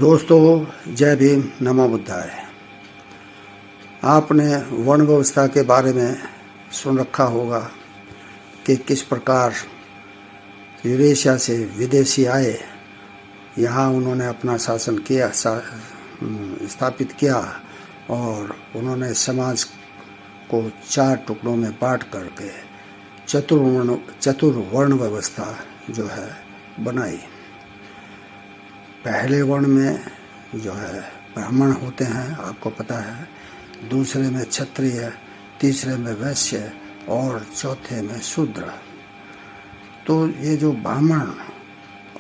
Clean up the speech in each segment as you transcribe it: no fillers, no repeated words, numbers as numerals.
दोस्तों, जय भीम, नमो बुद्धाय। आपने वर्ण व्यवस्था के बारे में सुन रखा होगा कि किस प्रकार यूरेशिया से विदेशी आए, यहाँ उन्होंने अपना शासन किया, स्थापित किया और उन्होंने समाज को 4 टुकड़ों में बांट करके चतुर्वर्ण व्यवस्था जो है बनाई। पहले वर्ण में जो है ब्राह्मण होते हैं, आपको पता है, दूसरे में क्षत्रिय, तीसरे में वैश्य और चौथे में शूद्र। तो ये जो ब्राह्मण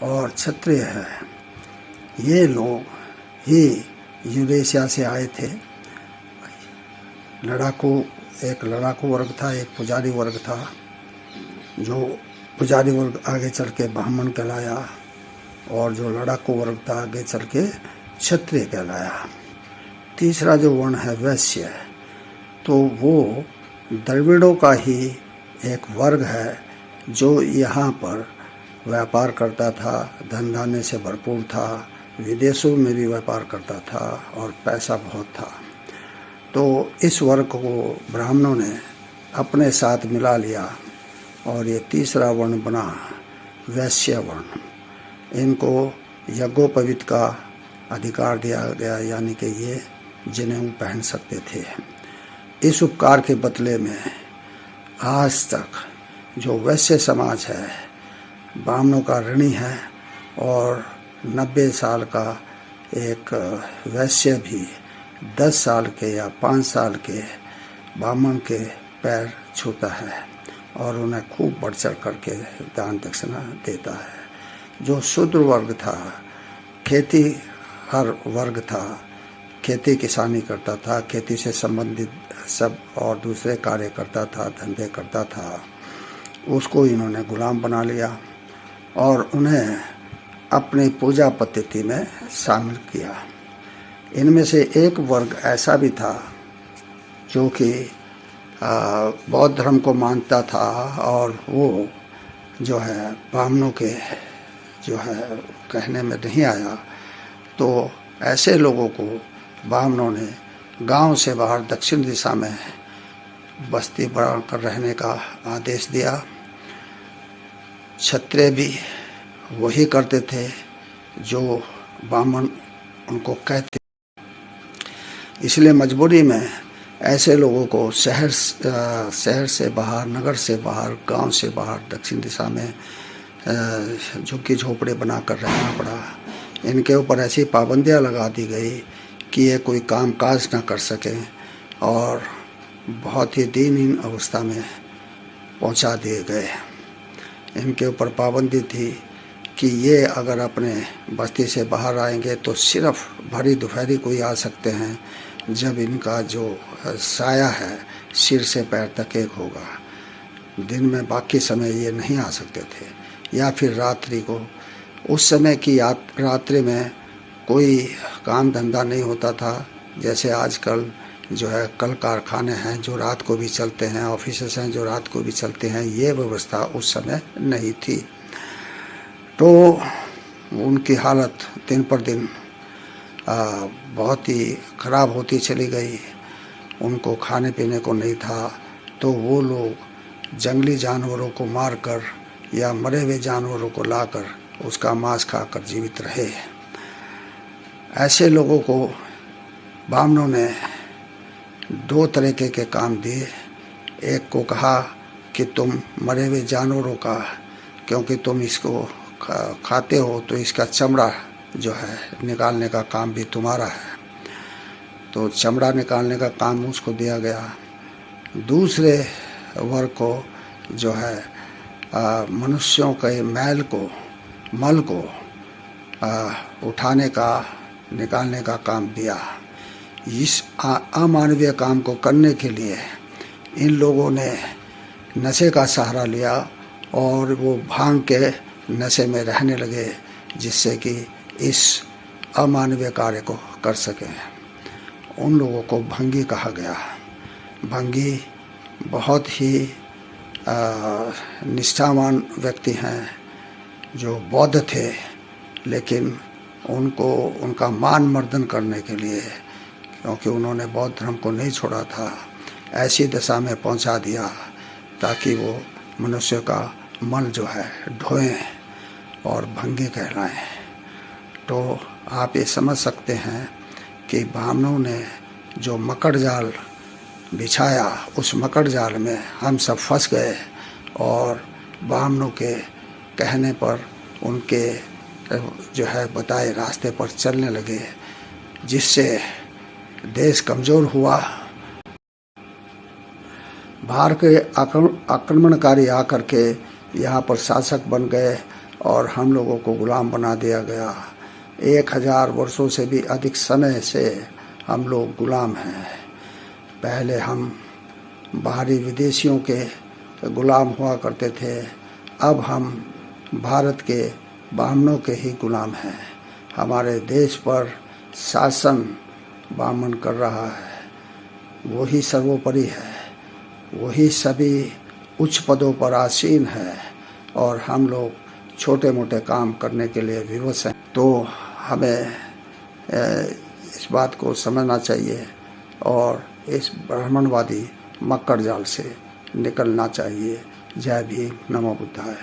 और क्षत्रिय है, ये लोग ही यूरेशिया से आए थे। एक लड़ाकू वर्ग था, एक पुजारी वर्ग था। जो पुजारी वर्ग आगे चल के ब्राह्मण कहलाया और जो लड़ाकू वर्ग था आगे चल के क्षत्रिय कहलाया। तीसरा जो वर्ण है वैश्य, तो वो द्रविड़ों का ही एक वर्ग है जो यहाँ पर व्यापार करता था, धन धान्य से भरपूर था, विदेशों में भी व्यापार करता था और पैसा बहुत था। तो इस वर्ग को ब्राह्मणों ने अपने साथ मिला लिया और ये तीसरा वर्ण बना वैश्य वर्ण। इनको यज्ञोपवीत का अधिकार दिया गया, यानी कि ये जिन्हें पहन सकते थे। इस उपकार के बदले में आज तक जो वैश्य समाज है ब्राह्मणों का ऋणी है और 90 साल का एक वैश्य भी 10 साल के या 5 साल के ब्राह्मण के पैर छूता है और उन्हें खूब बढ़ चढ़ करके दान दक्षिणा देता है। जो शूद्र वर्ग था, खेती हर वर्ग था, खेती किसानी करता था, खेती से संबंधित सब और दूसरे कार्य करता था, धंधे करता था, उसको इन्होंने गुलाम बना लिया और उन्हें अपनी पूजा पद्धति में शामिल किया। इनमें से एक वर्ग ऐसा भी था जो कि बौद्ध धर्म को मानता था और वो जो है ब्राह्मणों के जो है कहने में नहीं आया। तो ऐसे लोगों को ब्राह्मणों ने गांव से बाहर दक्षिण दिशा में बस्ती बनाकर रहने का आदेश दिया। क्षत्रिय भी वही करते थे जो ब्राह्मण उनको कहते। इसलिए मजबूरी में ऐसे लोगों को शहर से बाहर, नगर से बाहर, गांव से बाहर दक्षिण दिशा में झुग्गी झोपड़े बनाकर रहना पड़ा। इनके ऊपर ऐसी पाबंदियां लगा दी गई कि ये कोई काम काज ना कर सकें और बहुत ही दीनहीन अवस्था में पहुंचा दिए गए। इनके ऊपर पाबंदी थी कि ये अगर अपने बस्ती से बाहर आएंगे तो सिर्फ भरी दोपहरी को ही आ सकते हैं, जब इनका जो साया है सिर से पैर तक एक होगा। दिन में बाकी समय ये नहीं आ सकते थे, या फिर रात्रि को। उस समय की रात्रि में कोई काम धंधा नहीं होता था, जैसे आजकल जो है कल कारखाने हैं जो रात को भी चलते हैं, ऑफिसेस हैं जो रात को भी चलते हैं। ये व्यवस्था उस समय नहीं थी। तो उनकी हालत दिन पर दिन बहुत ही ख़राब होती चली गई। उनको खाने पीने को नहीं था, तो वो लोग जंगली जानवरों को मारकर या मरे हुए जानवरों को लाकर उसका मांस खाकर जीवित रहे। ऐसे लोगों को ब्राह्मणों ने 2 तरीके के काम दिए। एक को कहा कि तुम मरे हुए जानवरों का, क्योंकि तुम इसको खाते हो तो इसका चमड़ा जो है निकालने का काम भी तुम्हारा है, तो चमड़ा निकालने का काम उसको दिया गया। दूसरे वर्ग को जो है मनुष्यों के मल को उठाने का, निकालने का काम दिया। इस अमानवीय काम को करने के लिए इन लोगों ने नशे का सहारा लिया और वो भांग के नशे में रहने लगे, जिससे कि इस अमानवीय कार्य को कर सकें। उन लोगों को भंगी कहा गया। भंगी बहुत ही निष्ठावान व्यक्ति हैं जो बौद्ध थे, लेकिन उनको उनका मान मर्दन करने के लिए, क्योंकि उन्होंने बौद्ध धर्म को नहीं छोड़ा था, ऐसी दशा में पहुंचा दिया ताकि वो मनुष्य का मन जो है ढोएं और भंगी कहलाएं। तो आप ये समझ सकते हैं कि ब्राह्मणों ने जो मकड़ जाल बिछाया, उस मकड़ जाल में हम सब फंस गए और ब्राह्मणों के कहने पर उनके जो है बताए रास्ते पर चलने लगे, जिससे देश कमज़ोर हुआ। बाहर के आक्रमणकारी आकर के यहाँ पर शासक बन गए और हम लोगों को गुलाम बना दिया गया। 1000 वर्षों से भी अधिक समय से हम लोग गुलाम हैं। पहले हम बाहरी विदेशियों के गुलाम हुआ करते थे, अब हम भारत के ब्राह्मणों के ही गुलाम हैं। हमारे देश पर शासन ब्राह्मण कर रहा है, वही सर्वोपरि है, वही सभी उच्च पदों पर आसीन है और हम लोग छोटे मोटे काम करने के लिए विवश हैं। तो हमें इस बात को समझना चाहिए और इस ब्राह्मणवादी मक्कड़ जाल से निकलना चाहिए। जय भीम, नमो बुद्धाय।